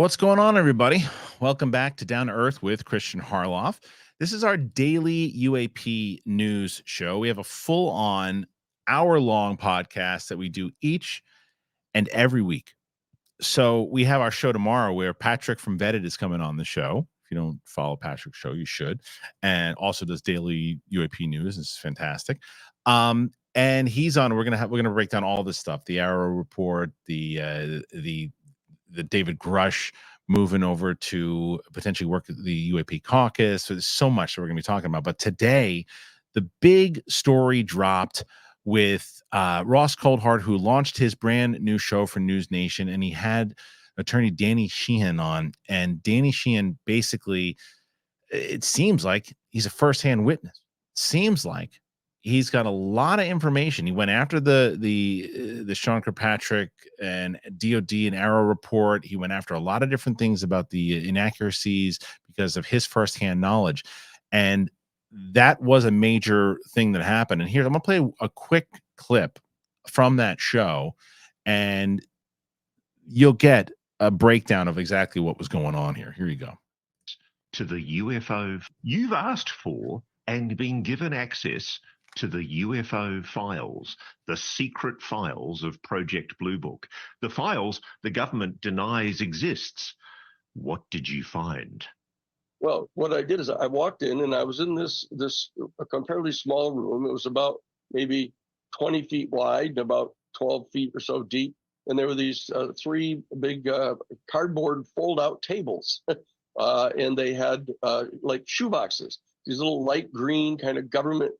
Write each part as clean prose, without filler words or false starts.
What's going on, everybody? Welcome back to Down to Earth with Christian Harloff. This is our daily UAP news show. We have a full on hour-long podcast that we do each and every week. So we have our show tomorrow where Patrick from Vetted is coming on the show. If you don't follow Patrick's show, you should. And also does daily UAP news. It's fantastic. And he's on. We're gonna break down all this stuff: the AARO report, the David Grush moving over to potentially work at the UAP caucus. So there's so much that we're going to be talking about. But today, the big story dropped with Ross Coulthart, who launched his brand new show for NewsNation, and he had attorney Danny Sheehan on. And Danny Sheehan basically, it seems like he's a firsthand witness. Seems like he's got a lot of information. He went after the Sean Kirkpatrick and DOD and AARO report. He went after a lot of different things about the inaccuracies because of his firsthand knowledge. And that was a major thing that happened. And here, I'm going to play a quick clip from that show, and you'll get a breakdown of exactly what was going on here. Here you go. To the UFO, you've asked for and been given access to the UFO files, the secret files of Project Blue Book, the files the government denies exists. What did you find? Well, what I did is I walked in and I was in this a comparatively small room. It was about maybe 20 feet wide and about 12 feet or so deep. And there were these three big cardboard fold-out tables. And they had like shoeboxes, these little light green kind of government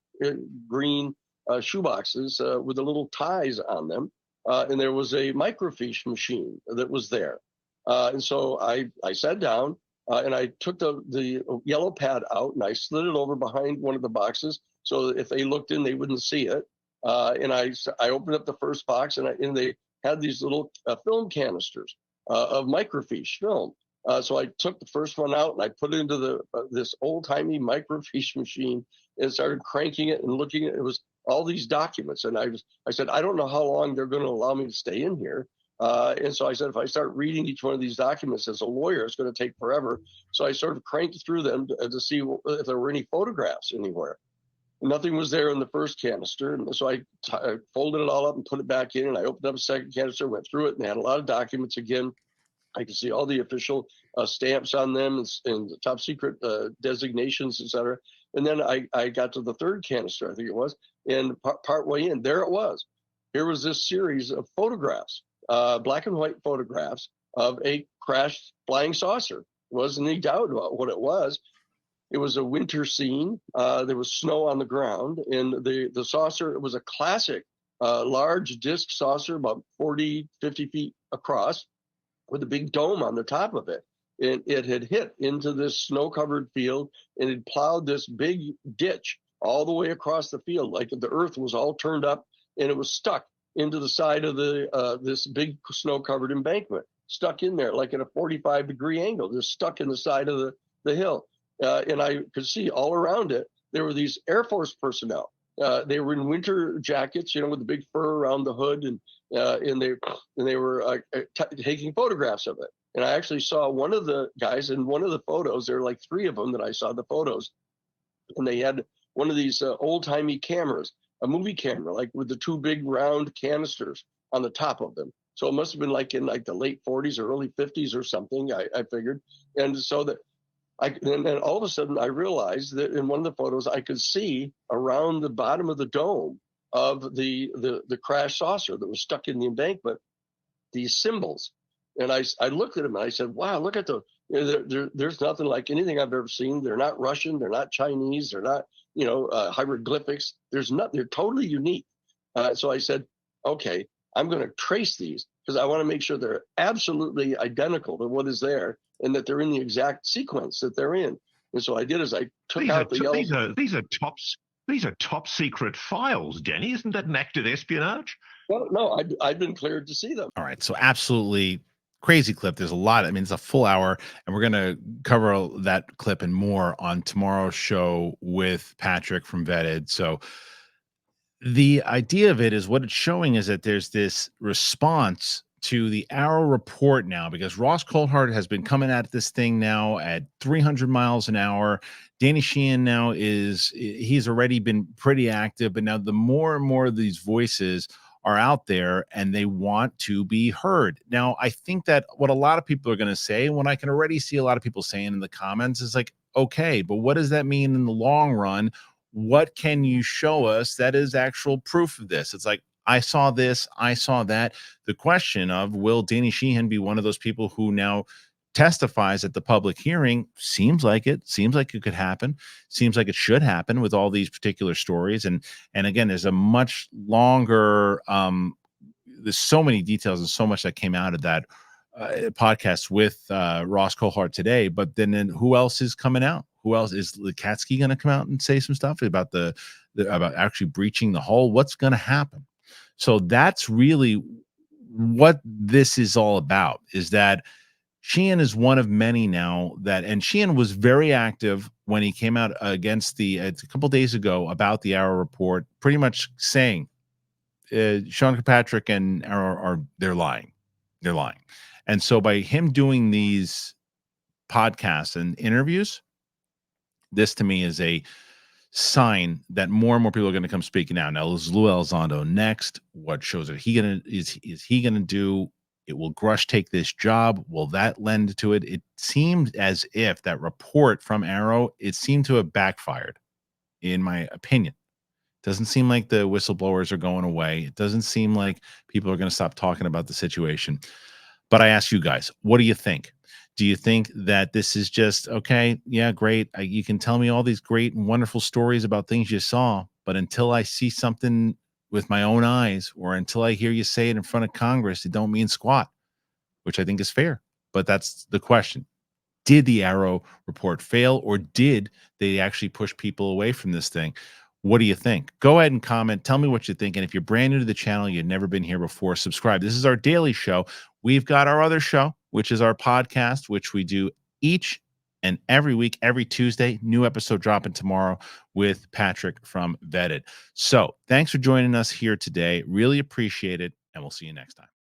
green shoeboxes with the little ties on them. And there was a microfiche machine that was there. And so I sat down and I took the yellow pad out and I slid it over behind one of the boxes so that if they looked in, they wouldn't see it. And I opened up the first box and they had these little film canisters of microfiche film. So I took the first one out and I put it into this old-timey microfiche machine and started cranking it and looking at it. It was all these documents. And I said, I don't know how long they're going to allow me to stay in here. And so I said, if I start reading each one of these documents as a lawyer, it's going to take forever. So I sort of cranked through them to see if there were any photographs anywhere. Nothing was there in the first canister. And so I folded it all up and put it back in. And I opened up a second canister, went through it, and they had a lot of documents again. I could see all the official stamps on them and the top secret designations, et cetera. And then I got to the third canister, I think it was, and part way in, there it was. Here was this series of photographs, black and white photographs of a crashed flying saucer. There wasn't any doubt about what it was. It was a winter scene. There was snow on the ground, and the saucer, it was a classic large disc saucer, about 40, 50 feet across, with a big dome on the top of it. It had hit into this snow-covered field, and it plowed this big ditch all the way across the field, like the earth was all turned up, and it was stuck into the side of this big snow-covered embankment, stuck in there like at a 45-degree angle, just stuck in the side of the hill. And I could see all around it, there were these Air Force personnel. They were in winter jackets, with the big fur around the hood, and they were taking photographs of it. And I actually saw one of the guys in one of the photos. There were like three of them that I saw the photos, and they had one of these old-timey cameras, a movie camera, like with the two big round canisters on the top of them. So it must have been like in like the late 40s or early 50s or something, I figured. And so that and then all of a sudden I realized that in one of the photos I could see around the bottom of the dome of the crash saucer that was stuck in the embankment, these symbols. And I looked at them and I said, wow, look at there's nothing like anything I've ever seen. They're not Russian, they're not Chinese, they're not, hieroglyphics. They're totally unique. So I said, okay, I'm going to trace these because I want to make sure they're absolutely identical to what is there and that they're in the exact sequence that they're in. And so I did is I took out the yellow. These are top secret files, Danny. Isn't that an act of espionage? Well, no, I've been cleared to see them. All right. So absolutely crazy clip. There's a lot. I mean, it's a full hour, and we're going to cover that clip and more on tomorrow's show with Patrick from Vetted. So the idea of it is what it's showing is that there's this response to the AARO report now, because Ross Coulthart has been coming at this thing now at 300 miles an hour. Danny Sheehan now he's already been pretty active, but now the more and more of these voices are out there and they want to be heard. Now, I think that what a lot of people are going to say, and what I can already see a lot of people saying in the comments, is like, okay, but what does that mean in the long run? What can you show us that is actual proof of this? It's like, I saw this, I saw that. The question of, will Danny Sheehan be one of those people who now testifies at the public hearing? Seems like it could happen. Seems like it should happen with all these particular stories. And again, there's a much longer there's so many details and so much that came out of that podcast with Ross Coulthart today. But then who else is coming out? Who else is Lekatsky going to come out and say some stuff about about actually breaching the hull? What's going to happen? So that's really what this is all about, is that Sheehan is one of many now and Sheehan was very active when he came out against a couple days ago about the AARO report, pretty much saying Sean Kirkpatrick and AARO they're lying. They're lying. And so by him doing these podcasts and interviews, this to me is a sign that more and more people are going to come speaking out. Now, is Lou Elizondo next? What shows is he gonna do? Will Grush take this job? Will that lend to it? It seemed as if that report from AARO, it seemed to have backfired, in my opinion. Doesn't seem like the whistleblowers are going away. It doesn't seem like people are going to stop talking about the situation. But I ask you guys, what do you think? Do you think that this is just, okay, yeah, great. You can tell me all these great and wonderful stories about things you saw, but until I see something with my own eyes, or until I hear you say it in front of Congress, it don't mean squat, which I think is fair. But that's the question. Did the AARO report fail, or did they actually push people away from this thing? What do you think? Go ahead and comment. Tell me what you think. And if you're brand new to the channel, you've never been here before, subscribe. This is our daily show. We've got our other show, which is our podcast, which we do each and every week, every Tuesday. New episode dropping tomorrow with Patrick from Vetted. So thanks for joining us here today. Really appreciate it. And we'll see you next time.